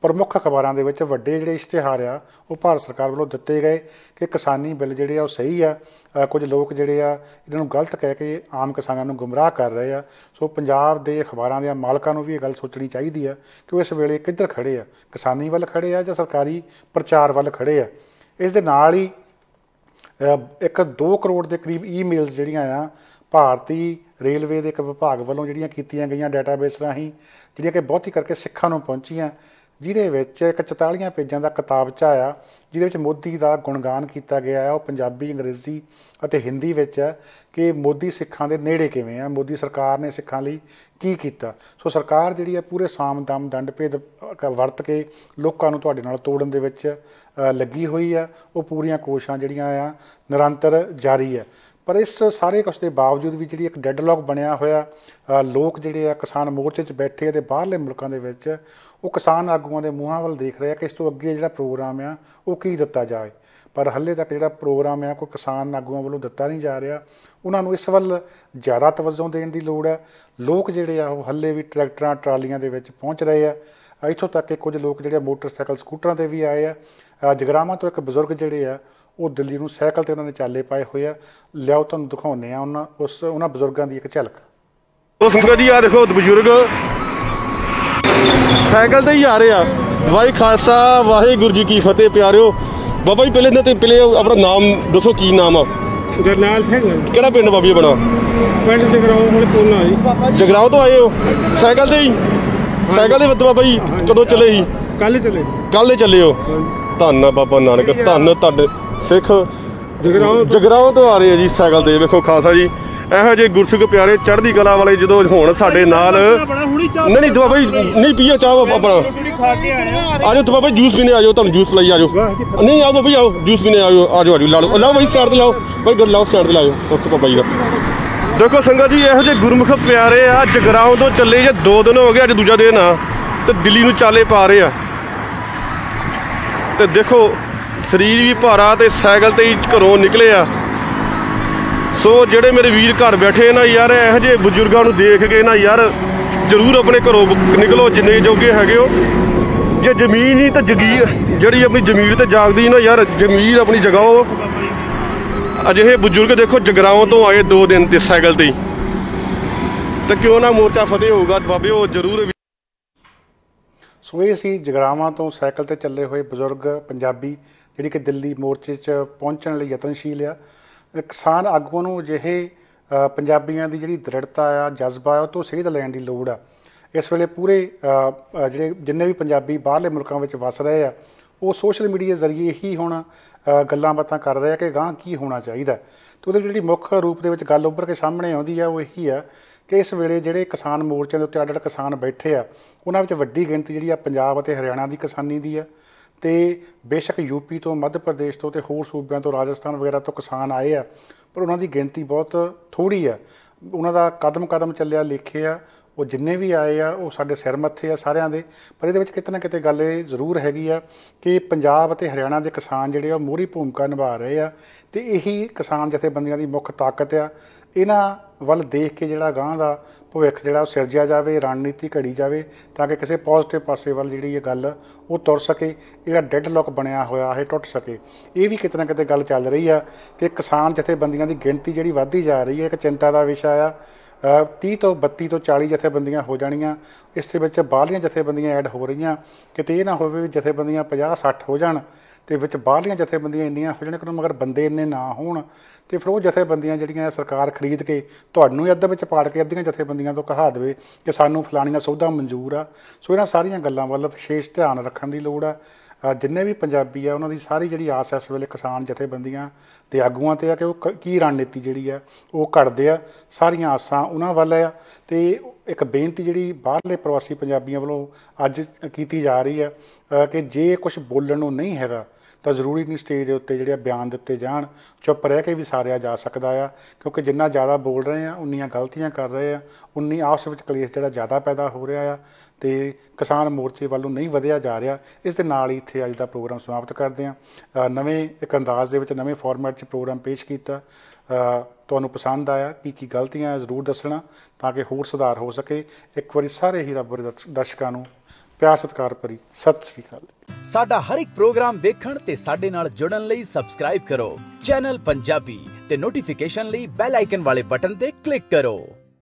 ਪ੍ਰਮੁੱਖ ਅਖਬਾਰਾਂ ਦੇ ਵਿੱਚ ਵੱਡੇ ਜਿਹੜੇ ਇਸ਼ਤਿਹਾਰ ਆ ਉਹ ਭਾਰਤ ਸਰਕਾਰ ਵੱਲੋਂ ਦਿੱਤੇ ਗਏ ਕਿ ਕਿਸਾਨੀ ਬਿੱਲ ਜਿਹੜੇ ਆ ਉਹ ਸਹੀ ਆ। ਕੁਝ ਲੋਕ ਜਿਹੜੇ ਆ ਇਹਨਾਂ ਨੂੰ ਗਲਤ ਕਹਿ ਕੇ ਆਮ ਕਿਸਾਨਾਂ ਨੂੰ ਗੁੰਮਰਾਹ ਕਰ ਰਹੇ ਆ। ਸੋ ਪੰਜਾਬ ਦੇ ਅਖਬਾਰਾਂ ਦੇ ਮਾਲਕਾਂ ਨੂੰ ਵੀ ਇਹ ਗੱਲ ਸੋਚਣੀ ਚਾਹੀਦੀ ਆ ਕਿ ਉਹ ਇਸ ਵੇਲੇ ਕਿੱਧਰ ਖੜ੍ਹੇ ਆ, ਕਿਸਾਨੀ ਵੱਲ ਖੜ੍ਹੇ ਆ ਜਾਂ ਸਰਕਾਰੀ ਪ੍ਰਚਾਰ ਵੱਲ ਖੜ੍ਹੇ ਆ। ਇਸ ਦੇ ਨਾਲ ਹੀ 1-2 ਕਰੋੜ ਦੇ ਕਰੀਬ ਈਮੇਲਸ ਜਿਹੜੀਆਂ ਆ ਭਾਰਤੀ ਰੇਲਵੇ ਦੇ ਇੱਕ ਵਿਭਾਗ ਵੱਲੋਂ ਜਿਹੜੀਆਂ ਕੀਤੀਆਂ ਗਈਆਂ ਡਾਟਾਬੇਸ ਰਾਹੀਂ, ਜਿਹੜੀਆਂ ਕਿ ਬਹੁਤੀ ਕਰਕੇ ਸਿੱਖਾਂ ਨੂੰ ਪਹੁੰਚੀਆਂ, ਜਿਹਦੇ ਵਿੱਚ ਇੱਕ 44 ਪੇਜਾਂ ਦਾ ਕਿਤਾਬਚਾ ਆ, ਜਿਹਦੇ ਵਿੱਚ ਮੋਦੀ ਦਾ ਗੁਣਗਾਨ ਕੀਤਾ ਗਿਆ ਹੈ। ਉਹ ਪੰਜਾਬੀ, ਅੰਗਰੇਜ਼ੀ ਅਤੇ ਹਿੰਦੀ ਵਿੱਚ ਹੈ ਕਿ ਮੋਦੀ ਸਿੱਖਾਂ ਦੇ ਨੇੜੇ ਕਿਵੇਂ ਆ, ਮੋਦੀ ਸਰਕਾਰ ਨੇ ਸਿੱਖਾਂ ਲਈ ਕੀ ਕੀਤਾ। ਸੋ ਸਰਕਾਰ ਜਿਹੜੀ ਹੈ ਪੂਰੇ ਸਾਮ ਦਮ ਦੰਡ ਭੇਦ ਵਰਤ ਕੇ ਲੋਕਾਂ ਨੂੰ ਤੁਹਾਡੇ ਨਾਲ ਤੋੜਨ ਦੇ ਵਿੱਚ ਲੱਗੀ ਹੋਈ ਆ। ਉਹ ਪੂਰੀਆਂ ਕੋਸ਼ਿਸ਼ਾਂ ਜਿਹੜੀਆਂ ਆ ਨਿਰੰਤਰ ਜਾਰੀ ਹੈ। ਪਰ ਇਸ ਸਾਰੇ ਕੁਛ ਦੇ ਬਾਵਜੂਦ ਵੀ ਜਿਹੜੀ ਇੱਕ ਡੈਡਲੌਕ ਬਣਿਆ ਹੋਇਆ, ਲੋਕ ਜਿਹੜੇ ਆ ਕਿਸਾਨ ਮੋਰਚੇ 'ਚ ਬੈਠੇ ਅਤੇ ਬਾਹਰਲੇ ਮੁਲਕਾਂ ਦੇ ਵਿੱਚ ਉਹ ਕਿਸਾਨ ਆਗੂਆਂ ਦੇ ਮੂੰਹਾਂ ਵੱਲ ਦੇਖ ਰਹੇ ਆ ਕਿ ਇਸ ਤੋਂ ਅੱਗੇ ਜਿਹੜਾ ਪ੍ਰੋਗਰਾਮ ਆ ਉਹ ਕੀ ਦਿੱਤਾ ਜਾਏ। ਪਰ ਹਾਲੇ ਤੱਕ ਜਿਹੜਾ ਪ੍ਰੋਗਰਾਮ ਆ ਕੋਈ ਕਿਸਾਨ ਆਗੂਆਂ ਵੱਲੋਂ ਦਿੱਤਾ ਨਹੀਂ ਜਾ ਰਿਹਾ। ਉਹਨਾਂ ਨੂੰ ਇਸ ਵੱਲ ਜ਼ਿਆਦਾ ਤਵੱਜੋ ਦੇਣ ਦੀ ਲੋੜ ਹੈ। ਲੋਕ ਜਿਹੜੇ ਆ ਉਹ ਹਾਲੇ ਵੀ ਟਰੈਕਟਰਾਂ ਟਰਾਲੀਆਂ ਦੇ ਵਿੱਚ ਪਹੁੰਚ ਰਹੇ ਆ। ਇੱਥੋਂ ਤੱਕ ਕਿ ਕੁਝ ਲੋਕ ਜਿਹੜੇ ਮੋਟਰਸਾਈਕਲ ਸਕੂਟਰਾਂ 'ਤੇ ਵੀ ਆਏ ਆ। ਜਗਰਾਵਾਂ ਤੋਂ ਇੱਕ ਬਜ਼ੁਰਗ ਜਿਹੜੇ ਆ ਉਹ ਦਿੱਲੀ ਨੂੰ ਸਾਈਕਲ 'ਤੇ ਉਹਨਾਂ ਨੇ ਚਾਲੇ ਪਾਏ ਹੋਏ ਆ। ਲਿਆਓ ਤੁਹਾਨੂੰ ਦਿਖਾਉਂਦੇ ਆ ਉਹਨਾਂ ਬਜ਼ੁਰਗਾਂ ਦੀ ਇੱਕ ਝਲਕ। ਉਹ ਸੰਗਤ ਜੀ ਆ ਦੇਖੋ ਬਜ਼ੁਰਗ ਸਾਈਕਲ 'ਤੇ ਹੀ ਆ ਰਹੇ ਆ। ਵਾਹਿ ਖਾਲਸਾ ਵਾਹਿਗੁਰੂ ਜੀ ਕੀ ਫਤਿਹ। ਪਿਆਰਿਓ ਬਾਬਾ ਜੀ ਪਹਿਲੇ ਆਪਣਾ ਨਾਮ ਦੱਸੋ, ਕੀ ਨਾਮ ਆ? ਜਰਨੈਲ ਸਿੰਘ। ਕਿਹੜਾ ਪਿੰਡ ਬਾਬੀ ਬਣਾ? ਪਿੰਡ ਜਗਰਾਉਂ ਹੁਣ ਕੋਨਾ ਜੀ। ਜਗਰਾਉਂ ਤੋਂ ਆਏ ਹੋ ਸਾਈਕਲ 'ਤੇ ਹੀ? ਸਾਈਕਲ ਦੇ ਵਿੱਚ ਬਾਬਾ ਜੀ ਕਦੋਂ ਚੱਲੇ ਸੀ? ਕੱਲ੍ਹ ਚੱਲੇ। ਕੱਲ੍ਹ ਚੱਲੇ ਹੋ? ਧੰਨ ਬਾਬਾ ਨਾਨਕ, ਧੰਨ ਤੁਹਾਡੇ ਸਿੱਖ। ਜਗਰਾਉਂ ਤੋਂ ਆ ਰਹੇ ਆ ਜੀ ਸਾਈਕਲ 'ਤੇ। ਵੇਖੋ ਖਾਲਸਾ ਜੀ, ਇਹੋ ਜਿਹੇ ਗੁਰਸਿੱਖ ਪਿਆਰੇ ਚੜ੍ਹਦੀ ਕਲਾ ਵਾਲੇ ਜਦੋਂ ਹੁਣ ਸਾਡੇ ਨਾਲ ਨਹੀਂ ਬਾਬਾ ਜੀ ਨਹੀਂ ਪੀਓ ਚਾਹ ਆਪਣਾ ਆ ਜਾਓ। ਤਾਂ ਬਾਬਾ ਜੂਸ ਪੀਣੇ ਆ ਜਾਓ, ਤੁਹਾਨੂੰ ਜੂਸ ਲਈ ਆ ਜਾਓ। ਨਹੀਂ ਆਓ ਬਾਬਾ ਜੀ, ਆਓ ਜੂਸ ਪੀਣੇ ਆ ਜਾਓ। ਆ ਜਾਓ ਲਾਓ ਬਾਈ ਸਾਈਡ 'ਤੇ ਲਾਓ ਬਾਈ, ਲਾਓ ਸਾਈਡ 'ਤੇ ਲਾਓ ਉੱਥੇ ਬਾਬਾ ਜੀ ਦਾ। ਦੇਖੋ ਸੰਗਤ ਜੀ ਇਹੋ ਜਿਹੇ ਗੁਰਮੁਖ ਪਿਆਰੇ ਆ। ਜਗਰਾਉਂ ਤੋਂ ਚੱਲੇ ਜੇ 2 ਦਿਨ ਹੋ ਗਏ, ਅੱਜ ਦੂਜਾ ਦਿਨ ਆ ਤੇ ਦਿੱਲੀ ਨੂੰ ਚਾਲੇ ਪਾ ਰਹੇ ਆ। ਤੇ ਦੇਖੋ ਸਰੀਰ ਵੀ ਭਾਰਾ ਤੇ ਸਾਈਕਲ 'ਤੇ ਹੀ ਘਰੋਂ ਨਿਕਲੇ ਆ। ਸੋ ਜਿਹੜੇ ਮੇਰੇ ਵੀਰ ਘਰ ਬੈਠੇ ਨਾ ਯਾਰ, ਇਹੋ ਜਿਹੇ ਬਜ਼ੁਰਗਾਂ ਨੂੰ ਦੇਖ ਕੇ ਨਾ ਯਾਰ ਜ਼ਰੂਰ ਆਪਣੇ ਘਰੋਂ ਨਿਕਲੋ ਜਿੰਨੇ ਜੋਗੇ ਹੈਗੇ ਹੋ। ਜੇ ਜ਼ਮੀਨ ਹੀ ਤਾਂ ਜਗੀਰ ਜਿਹੜੀ ਆਪਣੀ ਜ਼ਮੀਰ ਤੇ ਜਾਗਦੀ ਨਾ ਯਾਰ, ਜ਼ਮੀਰ ਆਪਣੀ ਜਗਾਓ। ਅਜਿਹੇ ਬਜ਼ੁਰਗ ਦੇਖੋ ਜਗਰਾਉਂ ਤੋਂ ਆਏ 2 ਦਿਨ ਤੇ ਸਾਈਕਲ 'ਤੇ ਹੀ, ਤੇ ਕਿਉਂ ਨਾ ਮੋਰਚਾ ਫਤਿਹ ਹੋਊਗਾ ਬਾਬੇ, ਉਹ ਜ਼ਰੂਰ। ਸੋ ਇਹ ਸੀ ਜਗਰਾਵਾਂ ਤੋਂ ਸਾਈਕਲ 'ਤੇ ਚੱਲੇ ਹੋਏ ਬਜ਼ੁਰਗ ਪੰਜਾਬੀ, ਜਿਹੜੀ ਕਿ ਦਿੱਲੀ ਮੋਰਚੇ 'ਚ ਪਹੁੰਚਣ ਲਈ ਯਤਨਸ਼ੀਲ ਆ। ਕਿਸਾਨ ਆਗੂਆਂ ਨੂੰ ਅਜਿਹੇ ਪੰਜਾਬੀਆਂ ਦੀ ਜਿਹੜੀ ਦ੍ਰਿੜਤਾ ਆ, ਜਜ਼ਬਾ ਆ, ਉਹ ਤੋਂ ਸੇਧ ਲੈਣ ਦੀ ਲੋੜ ਆ। ਇਸ ਵੇਲੇ ਪੂਰੇ ਜਿੰਨੇ ਵੀ ਪੰਜਾਬੀ ਬਾਹਰਲੇ ਮੁਲਕਾਂ ਵਿੱਚ ਵਸ ਰਹੇ ਆ, ਉਹ ਸੋਸ਼ਲ ਮੀਡੀਆ ਜ਼ਰੀਏ ਹੀ ਹੁਣ ਗੱਲਾਂ ਬਾਤਾਂ ਕਰ ਰਹੇ ਆ ਕਿ ਅਗਾਂਹ ਕੀ ਹੋਣਾ ਚਾਹੀਦਾ। ਅਤੇ ਉਹਦੇ ਜਿਹੜੀ ਮੁੱਖ ਰੂਪ ਦੇ ਵਿੱਚ ਗੱਲ ਉੱਭਰ ਕੇ ਸਾਹਮਣੇ ਆਉਂਦੀ ਆ ਉਹ ਇਹੀ ਆ ਕਿ ਇਸ ਵੇਲੇ ਜਿਹੜੇ ਕਿਸਾਨ ਮੋਰਚਿਆਂ ਦੇ ਉੱਤੇ ਅੱਡ ਕਿਸਾਨ ਬੈਠੇ ਆ, ਉਹਨਾਂ ਵਿੱਚ ਵੱਡੀ ਗਿਣਤੀ ਜਿਹੜੀ ਆ ਪੰਜਾਬ ਅਤੇ ਹਰਿਆਣਾ ਦੀ ਕਿਸਾਨੀ ਦੀ ਆ। ਅਤੇ ਬੇਸ਼ੱਕ ਯੂਪੀ ਤੋਂ, ਮੱਧ ਪ੍ਰਦੇਸ਼ ਤੋਂ ਅਤੇ ਹੋਰ ਸੂਬਿਆਂ ਤੋਂ, ਰਾਜਸਥਾਨ ਵਗੈਰਾ ਤੋਂ ਕਿਸਾਨ ਆਏ ਆ, ਪਰ ਉਹਨਾਂ ਦੀ ਗਿਣਤੀ ਬਹੁਤ ਥੋੜ੍ਹੀ ਆ। ਉਹਨਾਂ ਦਾ ਕਦਮ ਚੱਲਿਆ ਲੇਖੇ ਆ। ਉਹ ਜਿੰਨੇ ਵੀ ਆਏ ਆ ਉਹ ਸਾਡੇ ਸਿਰ ਮੱਥੇ ਆ ਸਾਰਿਆਂ ਦੇ। ਪਰ ਇਹਦੇ ਵਿੱਚ ਕਿਤੇ ਨਾ ਕਿਤੇ ਗੱਲ ਇਹ ਜ਼ਰੂਰ ਹੈਗੀ ਆ ਕਿ ਪੰਜਾਬ ਅਤੇ ਹਰਿਆਣਾ ਦੇ ਕਿਸਾਨ ਜਿਹੜੇ ਆ ਉਹ ਮੋਹਰੀ ਭੂਮਿਕਾ ਨਿਭਾ ਰਹੇ ਆ, ਅਤੇ ਇਹੀ ਕਿਸਾਨ ਜਥੇਬੰਦੀਆਂ ਦੀ ਮੁੱਖ ਤਾਕਤ ਆ। ਇਹਨਾਂ ਵੱਲ ਦੇਖ ਕੇ ਜਿਹੜਾ ਅਗਾਂਹ ਦਾ ਭਵਿੱਖ ਜਿਹੜਾ ਉਹ ਸਿਰਜਿਆ ਜਾਵੇ, ਰਣਨੀਤੀ ਘੜੀ ਜਾਵੇ, ਤਾਂ ਕਿ ਕਿਸੇ ਪੋਜ਼ੀਟਿਵ ਪਾਸੇ ਵੱਲ ਜਿਹੜੀ ਇਹ ਗੱਲ ਉਹ ਤੁਰ ਸਕੇ, ਜਿਹੜਾ ਡੈਡਲੌਕ ਬਣਿਆ ਹੋਇਆ ਇਹ ਟੁੱਟ ਸਕੇ। ਇਹ ਵੀ ਕਿਤੇ ਨਾ ਕਿਤੇ ਗੱਲ ਚੱਲ ਰਹੀ ਆ ਕਿ ਕਿਸਾਨ ਜਥੇਬੰਦੀਆਂ ਦੀ ਗਿਣਤੀ ਜਿਹੜੀ ਵੱਧਦੀ ਜਾ ਰਹੀ ਹੈ, ਇੱਕ ਚਿੰਤਾ ਦਾ ਵਿਸ਼ਾ ਆ। 30 ਤੋਂ 32 ਤੋਂ 40 ਜਥੇਬੰਦੀਆਂ ਹੋ ਜਾਣੀਆਂ। ਇਸ ਦੇ ਵਿੱਚ ਬਾਹਰਲੀਆਂ ਜਥੇਬੰਦੀਆਂ ਐਡ ਹੋ ਰਹੀਆਂ। ਕਿਤੇ ਇਹ ਨਾ ਹੋਵੇ ਵੀ ਜਥੇਬੰਦੀਆਂ 50-60 ਹੋ ਜਾਣ ਅਤੇ ਵਿੱਚ ਬਾਹਰਲੀਆਂ ਜਥੇਬੰਦੀਆਂ ਇੰਨੀਆਂ ਹੋ ਜਾਣ ਕਿ ਮਗਰ ਬੰਦੇ ਇੰਨੇ ਨਾ ਹੋਣ, ਅਤੇ ਫਿਰ ਉਹ ਜਥੇਬੰਦੀਆਂ ਜਿਹੜੀਆਂ ਸਰਕਾਰ ਖਰੀਦ ਕੇ ਤੁਹਾਨੂੰ ਅੱਧ ਵਿੱਚ ਪਾੜ ਕੇ ਅੱਧੀਆਂ ਜਥੇਬੰਦੀਆਂ ਤੋਂ ਕਹਾ ਦੇਵੇ ਕਿ ਸਾਨੂੰ ਫਲਾਣੀਆਂ ਸਹੁਦਾ ਮਨਜ਼ੂਰ ਆ। ਸੋ ਇਹਨਾਂ ਸਾਰੀਆਂ ਗੱਲਾਂ ਵੱਲ ਵਿਸ਼ੇਸ਼ ਧਿਆਨ ਰੱਖਣ ਦੀ ਲੋੜ ਆ। ਜਿੰਨੇ ਵੀ ਪੰਜਾਬੀ ਆ ਉਹਨਾਂ ਦੀ ਸਾਰੀ ਜਿਹੜੀ ਆਸ ਇਸ ਵੇਲੇ ਕਿਸਾਨ ਜਥੇਬੰਦੀਆਂ ਅਤੇ ਆਗੂਆਂ 'ਤੇ ਆ ਕਿ ਉਹ ਕੀ ਰਣਨੀਤੀ ਜਿਹੜੀ ਆ ਉਹ ਘੜਦੇ ਆ। ਸਾਰੀਆਂ ਆਸਾਂ ਉਹਨਾਂ ਵੱਲ ਆ। ਅਤੇ ਇੱਕ ਬੇਨਤੀ ਜਿਹੜੀ ਬਾਹਰਲੇ ਪ੍ਰਵਾਸੀ ਪੰਜਾਬੀਆਂ ਵੱਲੋਂ ਅੱਜ ਕੀਤੀ ਜਾ ਰਹੀ ਆ ਕਿ ਜੇ ਕੁਛ ਬੋਲਣ ਨੂੰ ਨਹੀਂ ਹੈਗਾ ਤਾਂ ਜ਼ਰੂਰੀ ਨਹੀਂ ਸਟੇਜ ਦੇ ਉੱਤੇ ਜਿਹੜੇ ਬਿਆਨ ਦਿੱਤੇ ਜਾਣ। ਚੁੱਪ ਰਹਿ ਕੇ ਵੀ ਸਾਰਿਆ ਜਾ ਸਕਦਾ ਆ, ਕਿਉਂਕਿ ਜਿੰਨਾ ਜ਼ਿਆਦਾ ਬੋਲ ਰਹੇ ਆ ਉਨੀਆਂ ਗਲਤੀਆਂ ਕਰ ਰਹੇ ਆ, ਉਨੀ ਆਪਸ ਵਿੱਚ ਕਲੇਸ਼ ਜਿਹੜਾ ਜ਼ਿਆਦਾ ਪੈਦਾ ਹੋ ਰਿਹਾ ਆ, ਅਤੇ ਕਿਸਾਨ ਮੋਰਚੇ ਵੱਲੋਂ ਨਹੀਂ ਵਧਿਆ ਜਾ ਰਿਹਾ। ਇਸ ਦੇ ਨਾਲ ਹੀ ਇੱਥੇ ਅੱਜ ਦਾ ਪ੍ਰੋਗਰਾਮ ਸਮਾਪਤ ਕਰਦੇ ਹਾਂ। ਨਵੇਂ ਇੱਕ ਅੰਦਾਜ਼ ਦੇ ਵਿੱਚ ਨਵੇਂ ਫਾਰਮੈਟ 'ਚ ਪ੍ਰੋਗਰਾਮ ਪੇਸ਼ ਕੀਤਾ। ਤੁਹਾਨੂੰ ਪਸੰਦ ਆਇਆ ਕੀ ਗਲਤੀਆਂ ਜ਼ਰੂਰ ਦੱਸਣਾ ਤਾਂ ਕਿ ਹੋਰ ਸੁਧਾਰ ਹੋ ਸਕੇ। ਇੱਕ ਵਾਰੀ ਸਾਰੇ ਹੀ ਰੱਬ ਦੇ ਦਰਸ਼ਕਾਂ ਨੂੰ ਪਿਆਰ ਸਤਿਕਾਰ ਭਰੀ ਸਤਿ ਸ੍ਰੀ ਅਕਾਲ। ਸਾਡਾ ਹਰ ਇੱਕ ਪ੍ਰੋਗਰਾਮ ਦੇਖਣ ਤੇ ਸਾਡੇ ਨਾਲ ਜੁੜਨ ਲਈ ਸਬਸਕ੍ਰਾਈਬ ਕਰੋ ਚੈਨਲ ਪੰਜਾਬੀ ਤੇ ਨੋਟੀਫਿਕੇਸ਼ਨ ਲਈ ਬੈਲ ਆਈਕਨ ਵਾਲੇ ਬਟਨ ਤੇ ਕਲਿੱਕ ਕਰੋ।